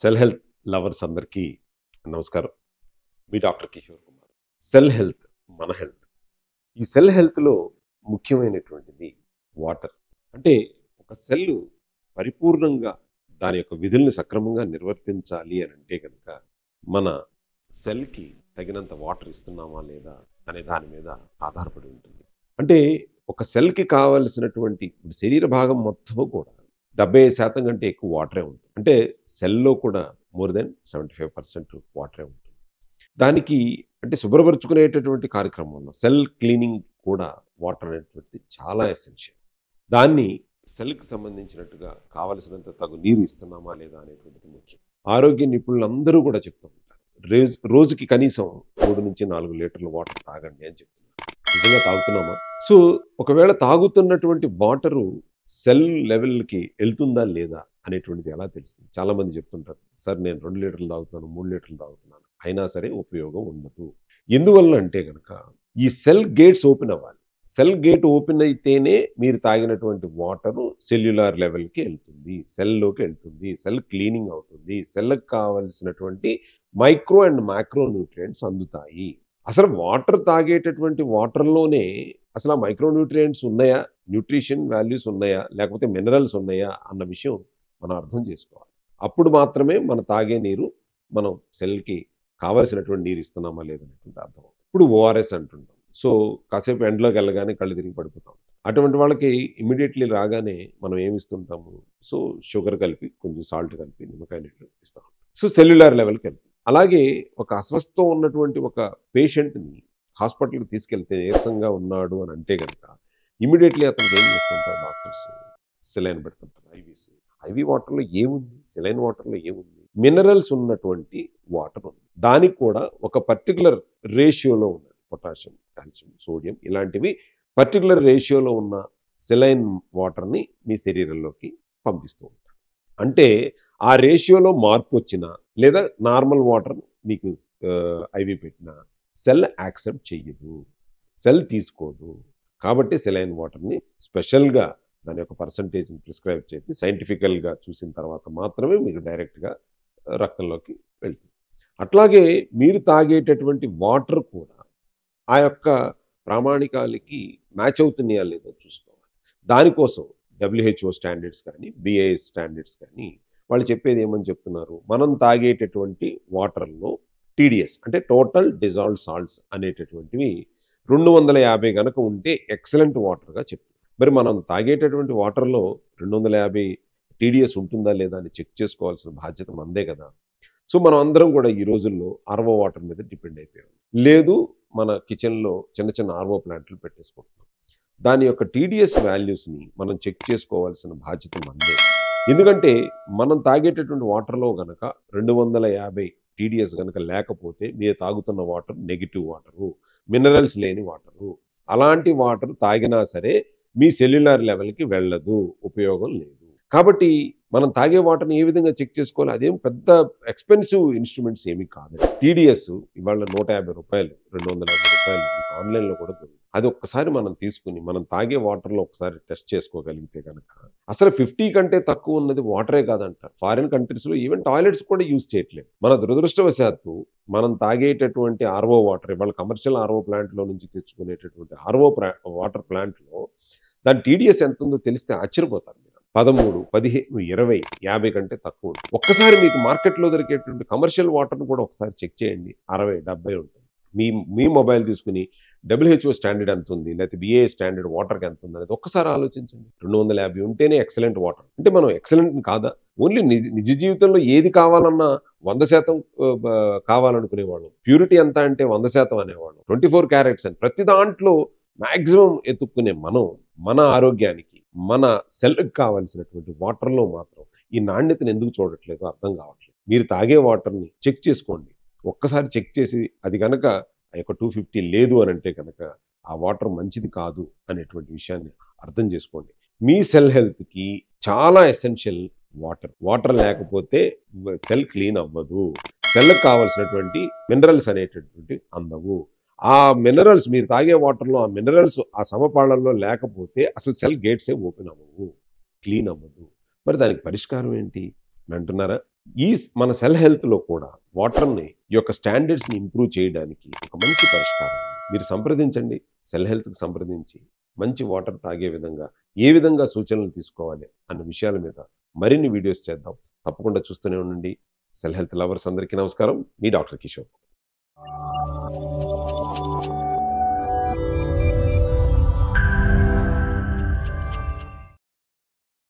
Cell health lovers అందరికీ నమస్కారం. మీ doctor Kishore Kumar. Cell health మన హెల్త్. ఈ సెల్ హెల్త్లో ముఖ్యమైనటువంటిది వాటర్. అంటే ఒక సెల్ పరిపూర్ణంగా దాని యొక్క విధుల్ని సక్రమంగా నిర్వర్తించాలి అని అంటే కనుక మన సెల్కి తగినంత వాటర్ ఇస్తున్నామా లేదా అనే దాని మీద ఆధారపడి ఉంటుంది. అంటే ఒక సెల్కి కావలసినటువంటి శరీర భాగం మొత్తము కూడా 75% కంటే ఎక్కువ వాటరే ఉంటుంది. అంటే సెల్లో కూడా మోర్ దెన్ 75% వాటరే ఉంటుంది. దానికి అంటే శుభ్రపరుచుకునేటటువంటి కార్యక్రమంలో సెల్ క్లీనింగ్ కూడా వాటర్ అనేటువంటిది చాలా ఎసెన్షియల్. దాన్ని సెల్కి సంబంధించినట్టుగా కావలసినంత తగు నీరు ఇస్తున్నామా లేదా అనేటువంటిది ముఖ్యం. ఆరోగ్య నిపుణులందరూ కూడా చెప్తూ ఉంటారు, రోజుకి కనీసం 3 నుంచి 4 లీటర్ల వాటర్ తాగండి అని చెప్తున్నారు. నిజంగా తాగుతున్నామా? సో ఒకవేళ తాగుతున్నటువంటి వాటరు సెల్ లెవెల్కి వెళ్తుందా లేదా అనేటువంటిది ఎలా తెలుస్తుంది? చాలామంది చెప్తుంటారు, సార్ నేను 2 లీటర్లు తాగుతున్నాను, 3 లీటర్లు తాగుతున్నాను, అయినా సరే ఉపయోగం ఉండదు. ఎందువల్ల అంటే కనుక ఈ సెల్ గేట్స్ ఓపెన్ అవ్వాలి. సెల్ గేట్ ఓపెన్ అయితేనే మీరు తాగినటువంటి వాటరు సెల్యులార్ లెవెల్కి వెళ్తుంది, సెల్లోకి వెళ్తుంది, సెల్ క్లీనింగ్ అవుతుంది, సెల్కి కావలసినటువంటి మైక్రో అండ్ మైక్రో న్యూట్రియంట్స్ అందుతాయి. అసలు వాటర్ తాగేటటువంటి వాటర్లోనే అసలు ఆ మైక్రో న్యూట్రియంట్స్ ఉన్నాయా, న్యూట్రిషన్ వాల్యూస్ ఉన్నాయా, లేకపోతే మినరల్స్ ఉన్నాయా అన్న విషయం మనం అర్థం చేసుకోవాలి. అప్పుడు మాత్రమే మన తాగే నీరు మనం సెల్కి కావలసినటువంటి నీరు ఇస్తున్నామా లేదనేటువంటి అర్థం. ఇప్పుడు ఓఆర్ఎస్ అంటుంటాం. సో కాసేపు ఎండలోకి వెళ్ళగానే కళ్ళు తిరిగి పడిపోతాం. అటువంటి వాళ్ళకి ఇమ్మీడియట్లీ రాగానే మనం ఏమి ఇస్తుంటాము? సో షుగర్ కలిపి, కొంచెం సాల్ట్ కలిపి, నిమ్మకాయ నీళ్ళు ఇస్తాం. సో సెల్యులార్ లెవెల్కి వెళ్తాం. అలాగే ఒక అస్వస్థతో ఉన్నటువంటి ఒక పేషెంట్ని హాస్పిటల్కి తీసుకెళ్తే నీరసంగా ఉన్నాడు అని అంటే కనుక ఇమీడియట్లీ అతనికి ఏం చేస్తుంటారు డాక్టర్స్? సెలైన్ పెడుతుంటారు. ఐవీ వాటర్లో ఏముంది? సెలైన్ వాటర్లో ఏముంది? మినరల్స్ ఉన్నటువంటి వాటర్ ఉంది. దానికి కూడా ఒక పర్టికులర్ రేషియోలో ఉన్నది. పొటాషియం, కాల్షియం, సోడియం ఇలాంటివి పర్టికులర్ రేషియోలో ఉన్న సెలైన్ వాటర్ని మీ శరీరంలోకి పంపిస్తూ ఉంటారు. అంటే ఆ రేషియోలో మార్పు వచ్చినా లేదా నార్మల్ వాటర్ మీకు ఐవీ పెట్టినా సెల్ యాక్సెప్ట్ చెయ్యదు, సెల్ తీసుకోదు. కాబట్టి సెలైన్ వాటర్ని స్పెషల్గా దాని యొక్క పర్సంటేజ్ని ప్రిస్క్రైబ్ చేసి సైంటిఫికల్గా చూసిన తర్వాత మాత్రమే మీకు డైరెక్ట్గా రక్తంలోకి వెళ్తుంది. అట్లాగే మీరు తాగేటటువంటి వాటర్ కూడా ఆ యొక్క ప్రామాణికాలకి మ్యాచ్ అవుతున్నాయా లేదో చూసుకోవాలి. దానికోసం WHO స్టాండర్డ్స్ కానీ, BIS స్టాండర్డ్స్ కానీ వాళ్ళు చెప్పేది ఏమని చెప్తున్నారు? మనం తాగేటటువంటి వాటర్లో TDS అంటే టోటల్ డిజాల్వ్డ్ సాల్ట్స్ అనేటటువంటివి 250 కనుక ఉంటే ఎక్సలెంట్ వాటర్గా చెప్తుంది. మరి మనం తాగేటటువంటి వాటర్లో 250 TDS ఉంటుందా లేదా అని చెక్ చేసుకోవాల్సిన బాధ్యత మనదే కదా. సో మనం అందరం కూడా ఈ రోజుల్లో RO వాటర్ మీద డిపెండ్ అయిపోయాం. లేదు మన కిచెన్లో చిన్న చిన్న RO ప్లాంట్లు పెట్టేసుకుంటున్నాం. దాని యొక్క TDS వాల్యూస్ని మనం చెక్ చేసుకోవాల్సిన బాధ్యత మనదే. ఎందుకంటే మనం తాగేటటువంటి వాటర్లో కనుక 250 TDS కనుక లేకపోతే మీరు తాగుతున్న వాటర్ నెగిటివ్ వాటరు, మినరల్స్ లేని వాటరు. అలాంటి వాటర్ తాగినా సరే మీ సెల్యులార్ లెవెల్కి వెళ్ళదు, ఉపయోగం లేదు. కాబట్టి మనం తాగే వాటర్ని ఏ విధంగా చెక్ చేసుకోవాలి? అదేం పెద్ద ఎక్స్పెన్సివ్ ఇన్స్ట్రుమెంట్స్ ఏమీ కాదు. TDS ఇవాళ 150 రూపాయలు, 250 రూపాయలు ఆన్లైన్లో కూడా దొరుకుతుంది. అది ఒక్కసారి మనం తీసుకుని మనం తాగే వాటర్లో ఒకసారి టెస్ట్ చేసుకోగలిగితే కనుక అసలు 50 కంటే తక్కువ ఉన్నది వాటరే కాదంటారు. ఫారిన్ కంట్రీస్లో ఈవెన్ టాయిలెట్స్ కూడా యూజ్ చేయట్లేదు. మన దురదృష్టవశాత్తు మనం తాగేటటువంటి RO వాటర్ ఇవాళ కమర్షియల్ RO ప్లాంట్లో నుంచి తెచ్చుకునేటటువంటి RO వాటర్ ప్లాంట్లో దాని TDS ఎంత ఉందో తెలిస్తే ఆశ్చర్యపోతారు. 13, 15, 20, 50 కంటే తక్కువ ఉంటుంది. ఒక్కసారి మీకు మార్కెట్లో దొరికేటువంటి కమర్షియల్ వాటర్ను కూడా ఒకసారి చెక్ చేయండి, 60, 70 ఉంటుంది. మీ మొబైల్ తీసుకుని WHO స్టాండర్డ్ ఎంత ఉంది, లేకపోతే BIS స్టాండర్డ్ వాటర్కి ఎంత ఉంది అనేది ఒక్కసారి ఆలోచించండి. 250 ఉంటేనే ఎక్సలెంట్ వాటర్. అంటే మనం ఎక్సలెంట్ కాదా? ఓన్లీ నిజ జీవితంలో ఏది కావాలన్నా 100% కావాలనుకునేవాడు. ప్యూరిటీ ఎంత అంటే 100% అనేవాడు. 24 క్యారెట్స్ అని ప్రతి దాంట్లో మ్యాక్సిమం ఎత్తుక్కునే మనం మన ఆరోగ్యానికి, మన సెల్కి కావాల్సినటువంటి వాటర్లో మాత్రం ఈ నాణ్యతను ఎందుకు చూడట్లేదు అర్థం కావట్లేదు. మీరు తాగే వాటర్ని చెక్ చేసుకోండి. ఒక్కసారి చెక్ చేసి అది కనుక ఆ యొక్క 250 లేదు అని అంటే కనుక ఆ వాటర్ మంచిది కాదు అనేటువంటి విషయాన్ని అర్థం చేసుకోండి. మీ సెల్ హెల్త్కి చాలా ఎసెన్షియల్ వాటర్. వాటర్ లేకపోతే సెల్ క్లీన్ అవ్వదు, సెల్కి కావాల్సినటువంటి మినరల్స్ అనేటటువంటి అందవు. ఆ మినరల్స్ మీరు తాగే వాటర్‌లో ఆ మినరల్స్ ఆ సమపాళ్లలో లేకపోతే అసలు సెల్ గేట్సే ఓపెన్ అవ్వవు. క్లీన్ అవ్వదు. మరి దానికి పరిష్కారం ఏంటి అని అంటున్నారా? మన సెల్ హెల్త్‌లో కూడా వాటర్‌ని ఈ యొక్క స్టాండర్డ్స్‌ని ఇంప్రూవ్ చేయడానికి ఒక మంచి పరిష్కారం ఉంది. మీరు సంప్రదించండి. సెల్ హెల్త్‌కి సంప్రదించి మంచి వాటర్ తాగే విధంగా, ఏ విధంగా సూచనలు తీసుకోవాలి అన్న విషయాల మీద మరిన్ని వీడియోస్ చేద్దాం. తప్పకుండా చూస్తూనే ఉండండి. సెల్ హెల్త్ లవర్స్ అందరికీ నమస్కారం. మీ డాక్టర్ కిషోర్.